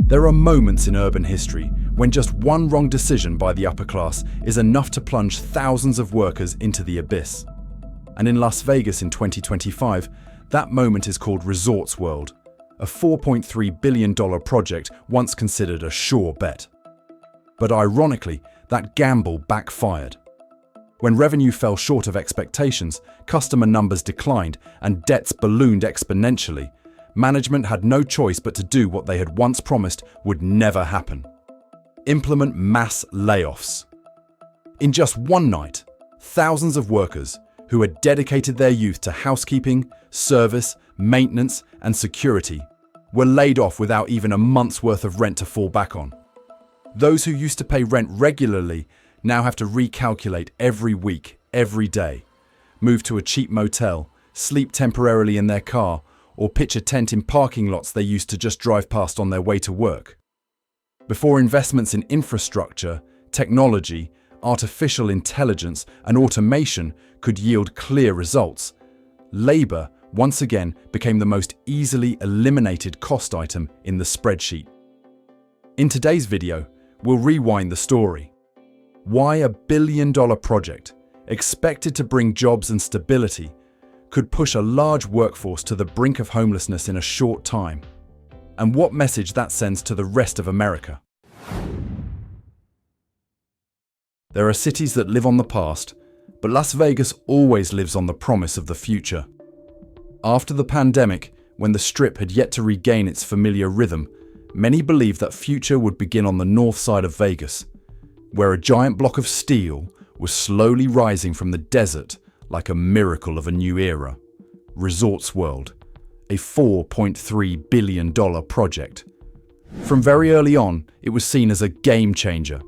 There are moments in urban history when just one wrong decision by the upper class is enough to plunge thousands of workers into the abyss. And in Las Vegas in 2025, that moment is called Resorts World, a $4.3 billion project once considered a sure bet. But ironically, that gamble backfired. When revenue fell short of expectations, customer numbers declined, and debts ballooned exponentially, management had no choice but to do what they had once promised would never happen: implement mass layoffs. In just one night, thousands of workers who had dedicated their youth to housekeeping, service, maintenance, and security were laid off without even a month's worth of rent to fall back on. Those who used to pay rent regularly now have to recalculate every week, every day, move to a cheap motel, sleep temporarily in their car, or pitch a tent in parking lots they used to just drive past on their way to work. Before investments in infrastructure, technology, artificial intelligence, and automation could yield clear results, labor once again became the most easily eliminated cost item in the spreadsheet. In today's video, we'll rewind the story. Why a billion-dollar project, expected to bring jobs and stability, could push a large workforce to the brink of homelessness in a short time, and what message that sends to the rest of America. There are cities that live on the past, but Las Vegas always lives on the promise of the future. After the pandemic, when the Strip had yet to regain its familiar rhythm, many believed that future would begin on the north side of Vegas, where a giant block of steel was slowly rising from the desert like a miracle of a new era. Resorts World, a $4.3 billion project. From very early on, it was seen as a game changer.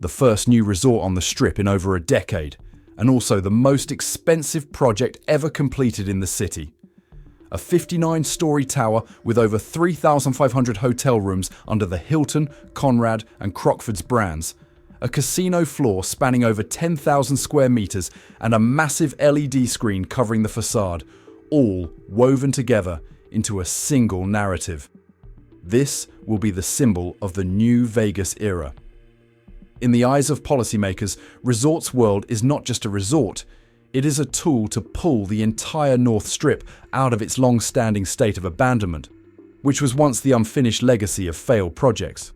The first new resort on the Strip in over a decade, and also the most expensive project ever completed in the city. A 59-story tower with over 3,500 hotel rooms under the Hilton, Conrad, and Crockford's brands. A casino floor spanning over 10,000 square meters and a massive LED screen covering the facade, all woven together into a single narrative. This will be the symbol of the new Vegas era. In the eyes of policymakers, Resorts World is not just a resort, it is a tool to pull the entire North Strip out of its long-standing state of abandonment, which was once the unfinished legacy of failed projects.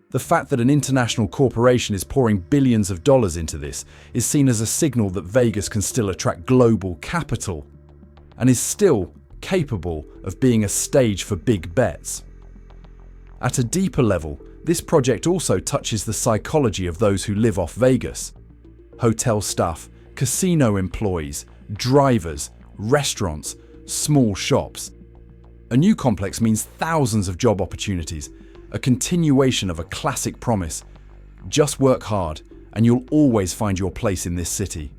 The fact that an international corporation is pouring billions of dollars into this is seen as a signal that Vegas can still attract global capital and is still capable of being a stage for big bets. At a deeper level, this project also touches the psychology of those who live off Vegas. Hotel staff, casino employees, drivers, restaurants, small shops. A new complex means thousands of job opportunities, a continuation of a classic promise. Just work hard and you'll always find your place in this city.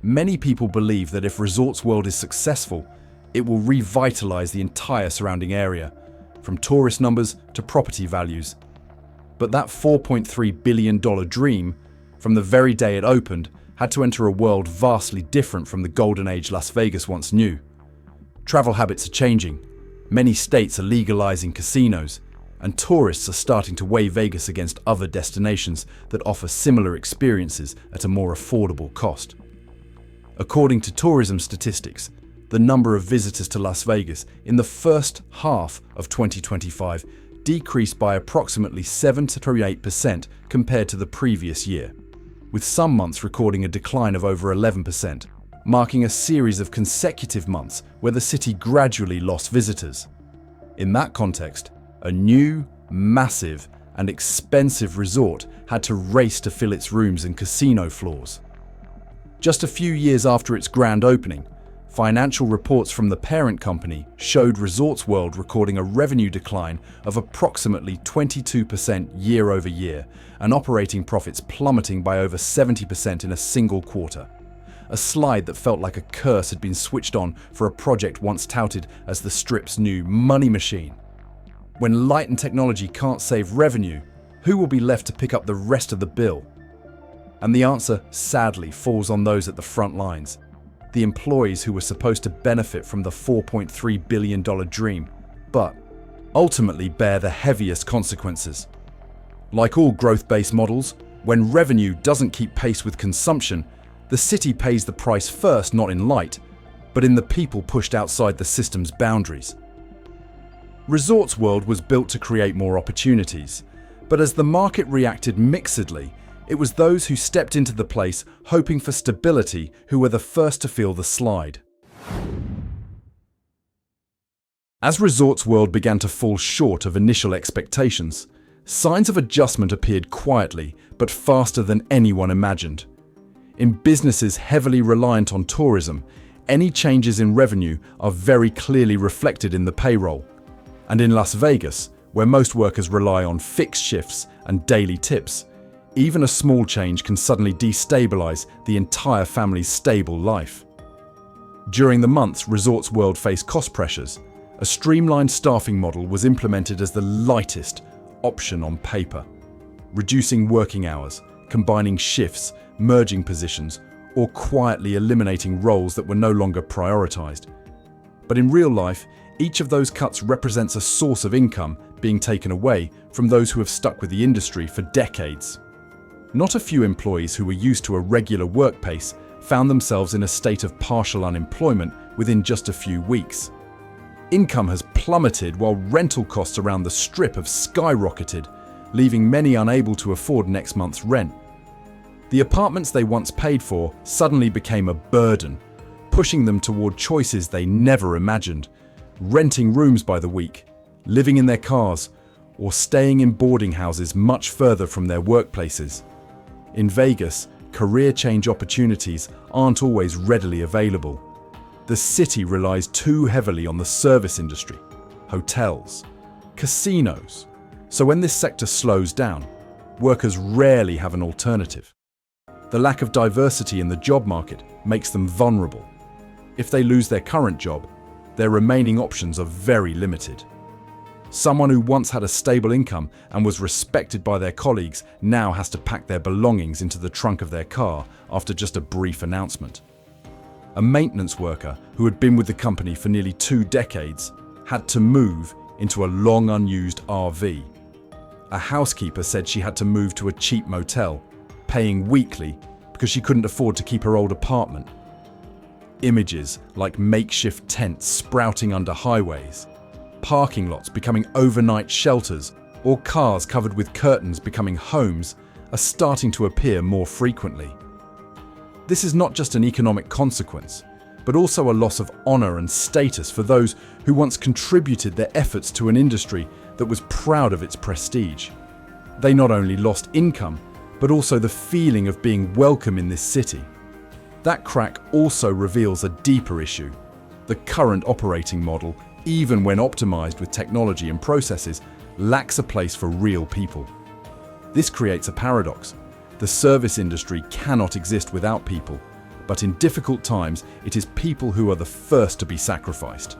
Many people believe that if Resorts World is successful, it will revitalize the entire surrounding area, from tourist numbers to property values. But that $4.3 billion dream, from the very day it opened, had to enter a world vastly different from the golden age Las Vegas once knew. Travel habits are changing, many states are legalizing casinos, and tourists are starting to weigh Vegas against other destinations that offer similar experiences at a more affordable cost. According to tourism statistics, the number of visitors to Las Vegas in the first half of 2025 decreased by approximately 7 to 8% compared to the previous year, with some months recording a decline of over 11%, marking a series of consecutive months where the city gradually lost visitors. In that context, a new, massive, and expensive resort had to race to fill its rooms and casino floors. Just a few years after its grand opening, financial reports from the parent company showed Resorts World recording a revenue decline of approximately 22% year over year and operating profits plummeting by over 70% in a single quarter. A slide that felt like a curse had been switched on for a project once touted as the Strip's new money machine. When light and technology can't save revenue, who will be left to pick up the rest of the bill? And the answer, sadly, falls on those at the front lines. The employees who were supposed to benefit from the $4.3 billion dream. But ultimately bear the heaviest consequences. Like all growth-based models, when revenue doesn't keep pace with consumption, the city pays the price first, not in light, but in the people pushed outside the system's boundaries. Resorts World was built to create more opportunities, but as the market reacted mixedly, it was those who stepped into the place hoping for stability who were the first to feel the slide. As Resorts World began to fall short of initial expectations, signs of adjustment appeared quietly but faster than anyone imagined. In businesses heavily reliant on tourism, any changes in revenue are very clearly reflected in the payroll. And in Las Vegas, where most workers rely on fixed shifts and daily tips, even a small change can suddenly destabilize the entire family's stable life. During the months Resorts World faced cost pressures, a streamlined staffing model was implemented as the lightest option on paper, reducing working hours, combining shifts, merging positions, or quietly eliminating roles that were no longer prioritized. But in real life, each of those cuts represents a source of income being taken away from those who have stuck with the industry for decades. Not a few employees who were used to a regular work pace found themselves in a state of partial unemployment within just a few weeks. Income has plummeted while rental costs around the Strip have skyrocketed, leaving many unable to afford next month's rent. The apartments they once paid for suddenly became a burden, pushing them toward choices they never imagined: renting rooms by the week, living in their cars, or staying in boarding houses much further from their workplaces. In Vegas, career change opportunities aren't always readily available. The city relies too heavily on the service industry, hotels, casinos. So when this sector slows down, workers rarely have an alternative. The lack of diversity in the job market makes them vulnerable. If they lose their current job, their remaining options are very limited. Someone who once had a stable income and was respected by their colleagues now has to pack their belongings into the trunk of their car after just a brief announcement. A maintenance worker who had been with the company for nearly 2 decades had to move into a long unused RV. A housekeeper said she had to move to a cheap motel, paying weekly because she couldn't afford to keep her old apartment. Images like makeshift tents sprouting under highways, parking lots becoming overnight shelters, or cars covered with curtains becoming homes are starting to appear more frequently. This is not just an economic consequence, but also a loss of honor and status for those who once contributed their efforts to an industry that was proud of its prestige. They not only lost income, but also the feeling of being welcome in this city. That crack also reveals a deeper issue. The current operating model, even when optimized with technology and processes, lacks a place for real people. This creates a paradox. The service industry cannot exist without people, but in difficult times, it is people who are the first to be sacrificed.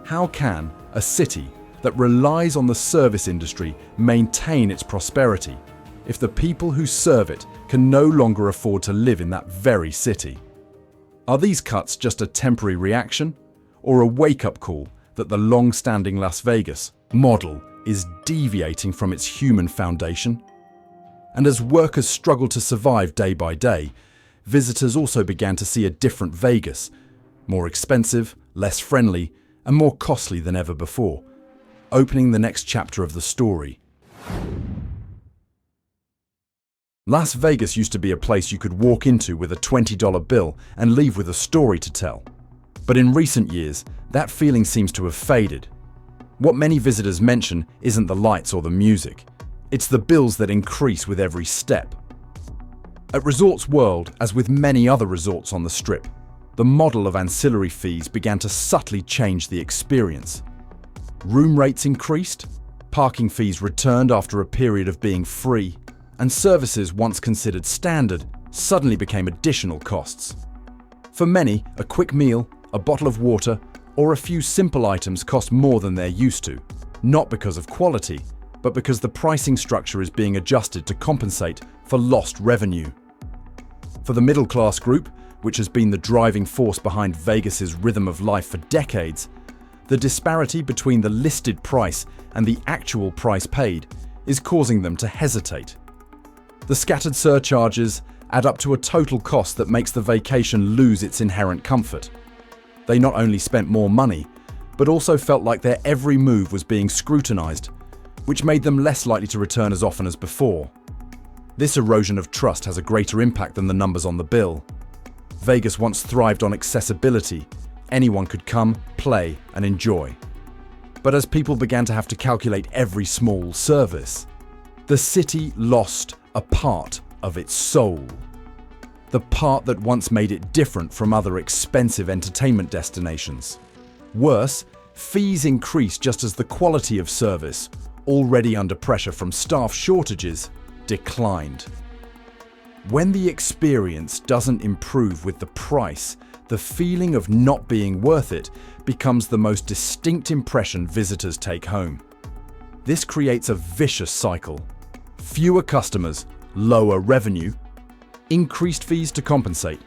How can a city that relies on the service industry maintain its prosperity if the people who serve it can no longer afford to live in that very city? Are these cuts just a temporary reaction, or a wake-up call that the long-standing Las Vegas model is deviating from its human foundation? And as workers struggled to survive day by day, visitors also began to see a different Vegas, more expensive, less friendly, and more costly than ever before, opening the next chapter of the story. Las Vegas used to be a place you could walk into with a $20 bill and leave with a story to tell. But in recent years, that feeling seems to have faded. What many visitors mention isn't the lights or the music. It's the bills that increase with every step. At Resorts World, as with many other resorts on the Strip, the model of ancillary fees began to subtly change the experience. Room rates increased, parking fees returned after a period of being free, and services once considered standard suddenly became additional costs. For many, a quick meal, a bottle of water, or a few simple items cost more than they're used to, not because of quality, but because the pricing structure is being adjusted to compensate for lost revenue. For the middle-class group, which has been the driving force behind Vegas's rhythm of life for decades, The disparity between the listed price and the actual price paid is causing them to hesitate. The scattered surcharges add up to a total cost that makes the vacation lose its inherent comfort. They not only spent more money, but also felt like their every move was being scrutinized, which made them less likely to return as often as before. This erosion of trust has a greater impact than the numbers on the bill. Vegas once thrived on accessibility. Anyone could come, play, and enjoy. But as people began to have to calculate every small service, the city lost a part of its soul. The part that once made it different from other expensive entertainment destinations. Worse, fees increased just as the quality of service, already under pressure from staff shortages, declined. When the experience doesn't improve with the price, the feeling of not being worth it becomes the most distinct impression visitors take home. This creates a vicious cycle. Fewer customers, lower revenue, increased fees to compensate,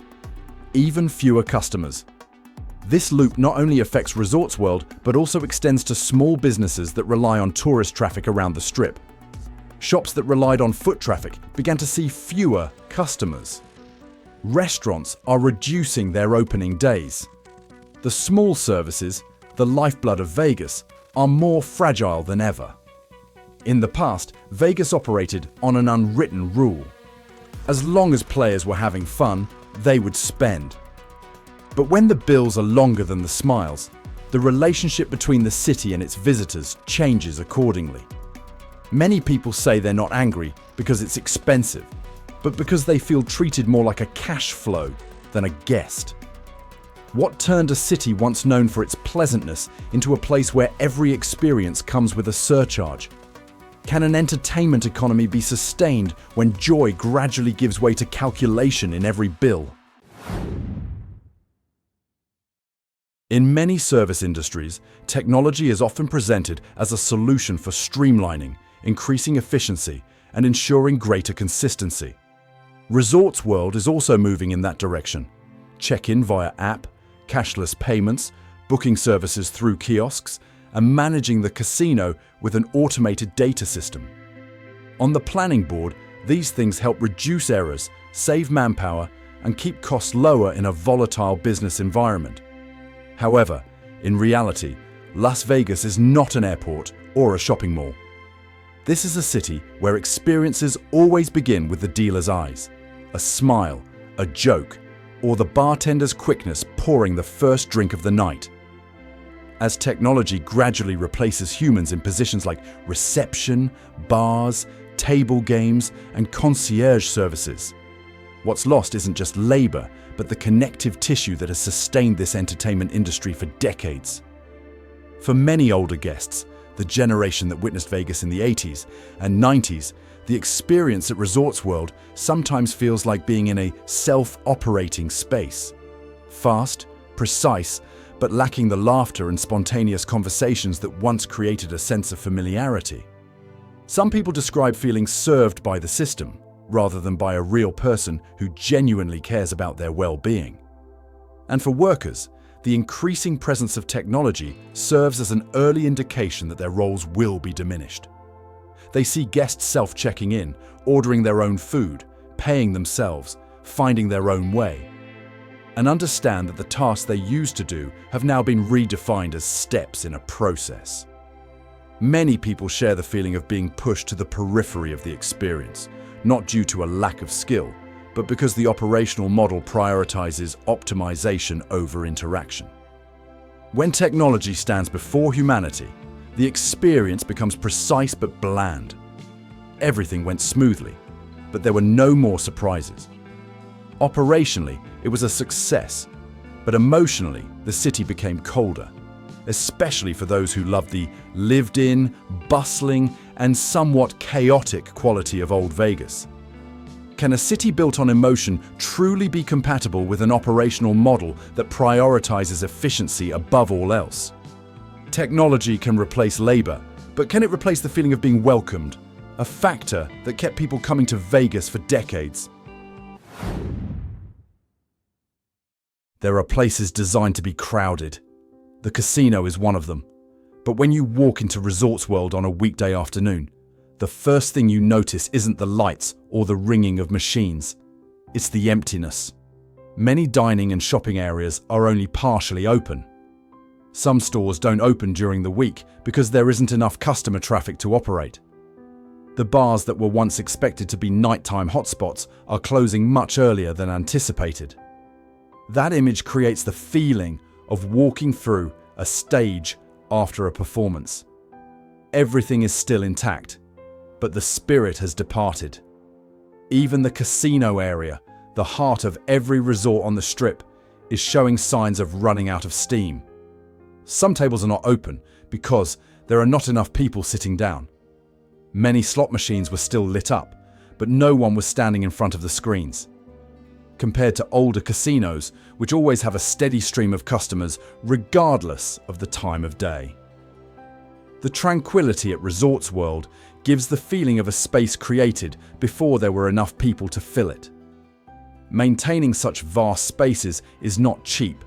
even fewer customers. This loop not only affects Resorts World, but also extends to small businesses that rely on tourist traffic around the Strip. Shops that relied on foot traffic began to see fewer customers. Restaurants are reducing their opening days. The small services, the lifeblood of Vegas, are more fragile than ever. In the past, Vegas operated on an unwritten rule. As long as players were having fun, they would spend. But when the bills are longer than the smiles, the relationship between the city and its visitors changes accordingly. Many people say they're not angry because it's expensive, but because they feel treated more like a cash flow than a guest. What turned a city once known for its pleasantness into a place where every experience comes with a surcharge? Can an entertainment economy be sustained when joy gradually gives way to calculation in every bill? In many service industries, technology is often presented as a solution for streamlining, increasing efficiency, and ensuring greater consistency. Resorts World is also moving in that direction. Check-in via app, cashless payments, booking services through kiosks, and managing the casino with an automated data system. On the planning board, these things help reduce errors, save manpower, and keep costs lower in a volatile business environment. However, in reality, Las Vegas is not an airport or a shopping mall. This is a city where experiences always begin with the dealer's eyes, a smile, a joke, or the bartender's quickness pouring the first drink of the night. As technology gradually replaces humans in positions like reception, bars, table games, and concierge services, what's lost isn't just labor, but the connective tissue that has sustained this entertainment industry for decades. For many older guests, the generation that witnessed Vegas in the 80s and 90s, the experience at Resorts World sometimes feels like being in a self-operating space. Fast, precise, but lacking the laughter and spontaneous conversations that once created a sense of familiarity. Some people describe feeling served by the system, rather than by a real person who genuinely cares about their well-being. And for workers, the increasing presence of technology serves as an early indication that their roles will be diminished. They see guests self-checking in, ordering their own food, paying themselves, finding their own way, and understand that the tasks they used to do have now been redefined as steps in a process. Many people share the feeling of being pushed to the periphery of the experience, not due to a lack of skill, but because the operational model prioritizes optimization over interaction. When technology stands before humanity, the experience becomes precise but bland. Everything went smoothly, but there were no more surprises. Operationally, it was a success, but emotionally, the city became colder, especially for those who loved the lived-in, bustling, and somewhat chaotic quality of old Vegas. Can a city built on emotion truly be compatible with an operational model that prioritizes efficiency above all else? Technology can replace labor, but can it replace the feeling of being welcomed, a factor that kept people coming to Vegas for decades? There are places designed to be crowded, The casino is one of them. But when you walk into Resorts World on a weekday afternoon, the first thing you notice isn't the lights or the ringing of machines. It's the emptiness. Many dining and shopping areas are only partially open. Some stores don't open during the week because there isn't enough customer traffic to operate. The bars that were once expected to be nighttime hotspots are closing much earlier than anticipated. That image creates the feeling of walking through a stage after a performance. Everything is still intact, but the spirit has departed. Even the casino area, the heart of every resort on the Strip, is showing signs of running out of steam. Some tables are not open because there are not enough people sitting down. Many slot machines were still lit up, but no one was standing in front of the screens. Compared to older casinos, which always have a steady stream of customers regardless of the time of day. The tranquility at Resorts World gives the feeling of a space created before there were enough people to fill it. Maintaining such vast spaces is not cheap.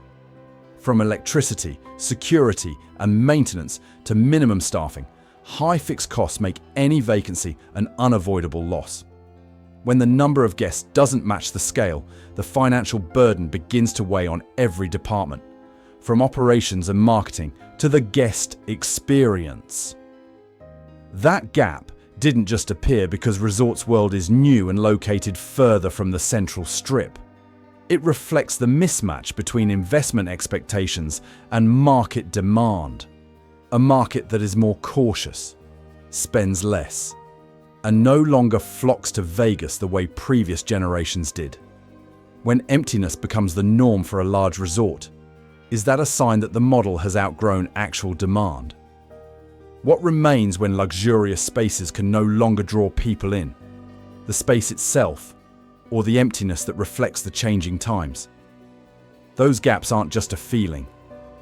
From electricity, security, and maintenance to minimum staffing, high fixed costs make any vacancy an unavoidable loss. When the number of guests doesn't match the scale, the financial burden begins to weigh on every department, from operations and marketing to the guest experience. That gap didn't just appear because Resorts World is new and located further from the central Strip. It reflects the mismatch between investment expectations and market demand. A market that is more cautious, spends less, and no longer flocks to Vegas the way previous generations did. When emptiness becomes the norm for a large resort, is that a sign that the model has outgrown actual demand? What remains when luxurious spaces can no longer draw people in? The space itself, or the emptiness that reflects the changing times? Those gaps aren't just a feeling.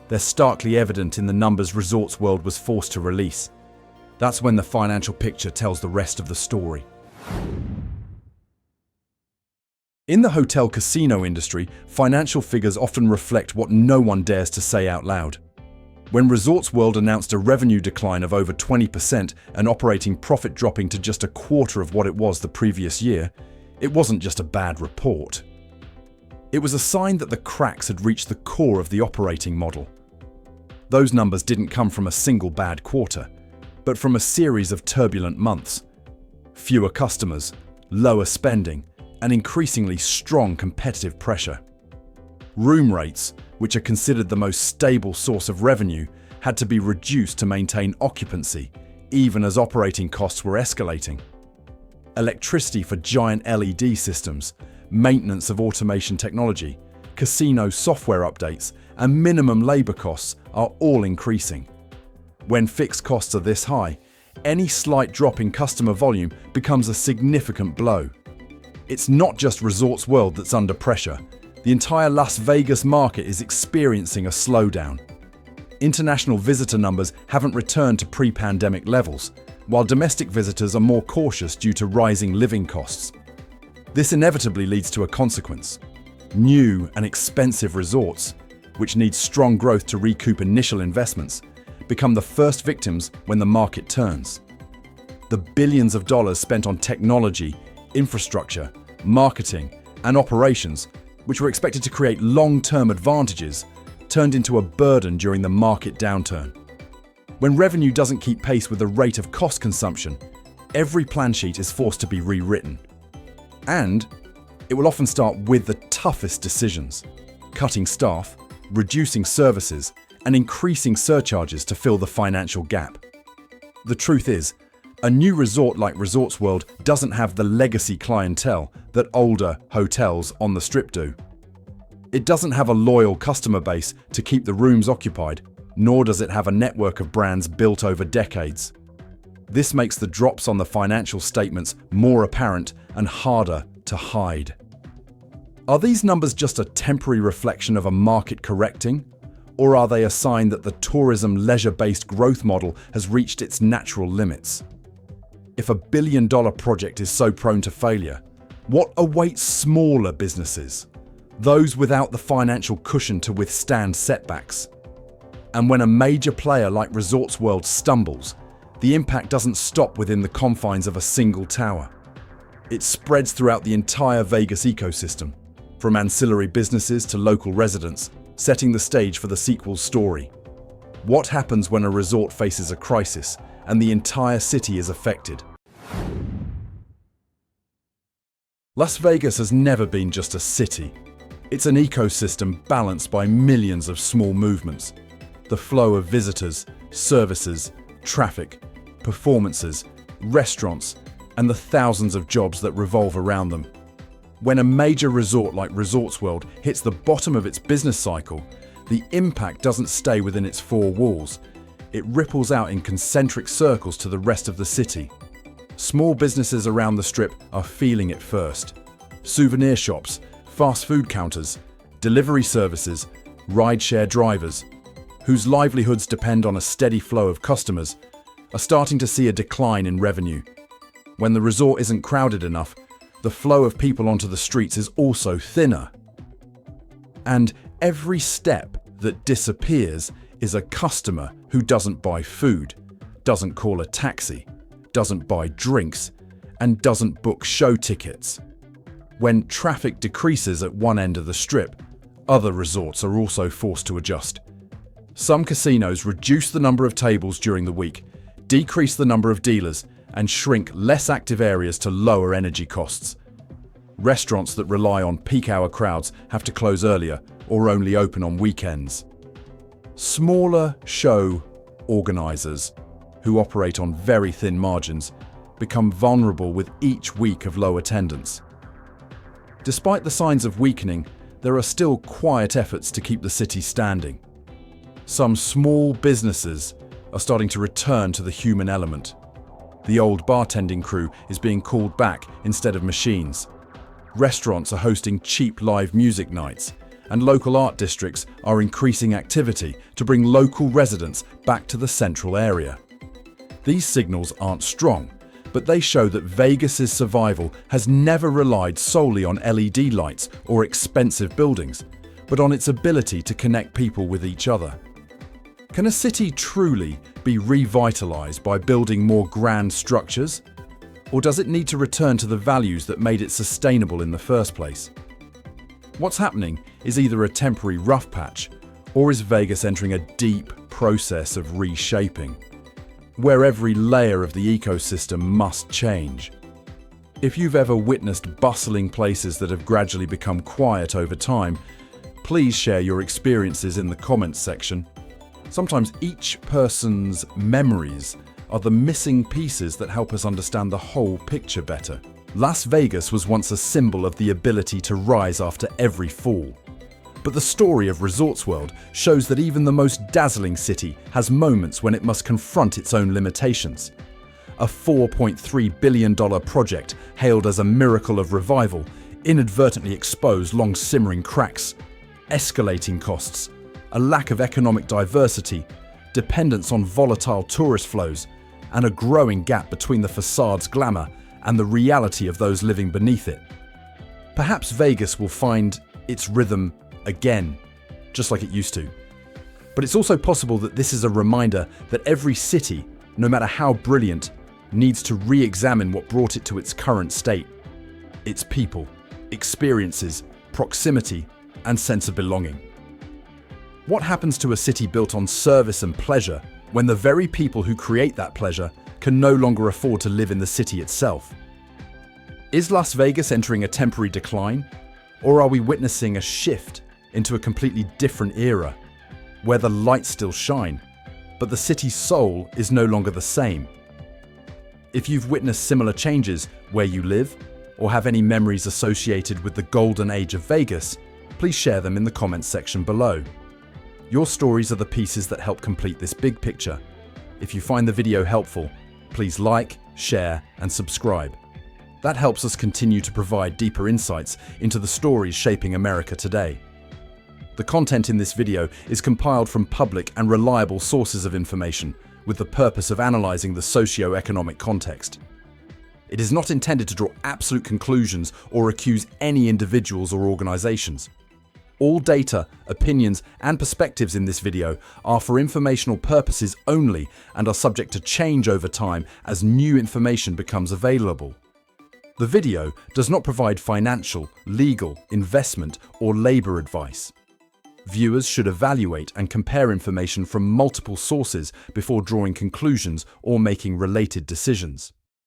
They're starkly evident in the numbers Resorts World was forced to release. That's when the financial picture tells the rest of the story. In the hotel casino industry, financial figures often reflect what no one dares to say out loud. When Resorts World announced a revenue decline of over 20% and operating profit dropping to just a quarter of what it was the previous year, it wasn't just a bad report. It was a sign that the cracks had reached the core of the operating model. Those numbers didn't come from a single bad quarter, but from a series of turbulent months. Fewer customers, lower spending, and increasingly strong competitive pressure. Room rates, which are considered the most stable source of revenue, had to be reduced to maintain occupancy, even as operating costs were escalating. Electricity for giant LED systems, maintenance of automation technology, casino software updates, and minimum labor costs are all increasing. When fixed costs are this high, any slight drop in customer volume becomes a significant blow. It's not just Resorts World that's under pressure. The entire Las Vegas market is experiencing a slowdown. International visitor numbers haven't returned to pre-pandemic levels, while domestic visitors are more cautious due to rising living costs. This inevitably leads to a consequence. New and expensive resorts, which need strong growth to recoup initial investments, become the first victims when the market turns. The billions of dollars spent on technology, infrastructure, marketing, and operations, which were expected to create long-term advantages, turned into a burden during the market downturn. When revenue doesn't keep pace with the rate of cost consumption, every plan sheet is forced to be rewritten. And it will often start with the toughest decisions: cutting staff, reducing services, and increasing surcharges to fill the financial gap. The truth is, a new resort like Resorts World doesn't have the legacy clientele that older hotels on the Strip do. It doesn't have a loyal customer base to keep the rooms occupied, nor does it have a network of brands built over decades. This makes the drops on the financial statements more apparent and harder to hide. Are these numbers just a temporary reflection of a market correcting? Or are they a sign that the tourism leisure-based growth model has reached its natural limits? If a billion-dollar project is so prone to failure, what awaits smaller businesses, those without the financial cushion to withstand setbacks? And when a major player like Resorts World stumbles, the impact doesn't stop within the confines of a single tower. It spreads throughout the entire Vegas ecosystem, from ancillary businesses to local residents, setting the stage for the sequel's story. What happens when a resort faces a crisis and the entire city is affected? Las Vegas has never been just a city. It's an ecosystem balanced by millions of small movements. The flow of visitors, services, traffic, performances, restaurants, and the thousands of jobs that revolve around them. When a major resort like Resorts World hits the bottom of its business cycle, the impact doesn't stay within its four walls. It ripples out in concentric circles to the rest of the city. Small businesses around the Strip are feeling it first. Souvenir shops, fast food counters, delivery services, rideshare drivers, whose livelihoods depend on a steady flow of customers, are starting to see a decline in revenue. When the resort isn't crowded enough, the flow of people onto the streets is also thinner. And every step that disappears is a customer who doesn't buy food, doesn't call a taxi, doesn't buy drinks, and doesn't book show tickets. When traffic decreases at one end of the Strip, other resorts are also forced to adjust. Some casinos reduce the number of tables during the week, decrease the number of dealers, and shrink less active areas to lower energy costs. Restaurants that rely on peak hour crowds have to close earlier or only open on weekends. Smaller show organizers, who operate on very thin margins, become vulnerable with each week of low attendance. Despite the signs of weakening, there are still quiet efforts to keep the city standing. Some small businesses are starting to return to the human element. The old bartending crew is being called back instead of machines. Restaurants are hosting cheap live music nights, and local art districts are increasing activity to bring local residents back to the central area. These signals aren't strong, but they show that Vegas's survival has never relied solely on LED lights or expensive buildings, but on its ability to connect people with each other. Can a city truly be revitalized by building more grand structures? Or does it need to return to the values that made it sustainable in the first place? What's happening is either a temporary rough patch, or is Vegas entering a deep process of reshaping, where every layer of the ecosystem must change? If you've ever witnessed bustling places that have gradually become quiet over time, please share your experiences in the comments section. Sometimes each person's memories are the missing pieces that help us understand the whole picture better. Las Vegas was once a symbol of the ability to rise after every fall. But the story of Resorts World shows that even the most dazzling city has moments when it must confront its own limitations. A $4.3 billion project hailed as a miracle of revival inadvertently exposed long-simmering cracks, escalating costs, a lack of economic diversity, dependence on volatile tourist flows, and a growing gap between the facade's glamour and the reality of those living beneath it. Perhaps Vegas will find its rhythm again, just like it used to. But it's also possible that this is a reminder that every city, no matter how brilliant, needs to re-examine what brought it to its current state. Its people, experiences, proximity, and sense of belonging. What happens to a city built on service and pleasure when the very people who create that pleasure can no longer afford to live in the city itself? Is Las Vegas entering a temporary decline, or are we witnessing a shift into a completely different era, where the lights still shine, but the city's soul is no longer the same? If you've witnessed similar changes where you live, or have any memories associated with the golden age of Vegas, please share them in the comments section below. Your stories are the pieces that help complete this big picture. If you find the video helpful, please like, share, and subscribe. That helps us continue to provide deeper insights into the stories shaping America today. The content in this video is compiled from public and reliable sources of information with the purpose of analyzing the socio-economic context. It is not intended to draw absolute conclusions or accuse any individuals or organizations. All data, opinions, and perspectives in this video are for informational purposes only and are subject to change over time as new information becomes available. The video does not provide financial, legal, investment, or labor advice. Viewers should evaluate and compare information from multiple sources before drawing conclusions or making related decisions.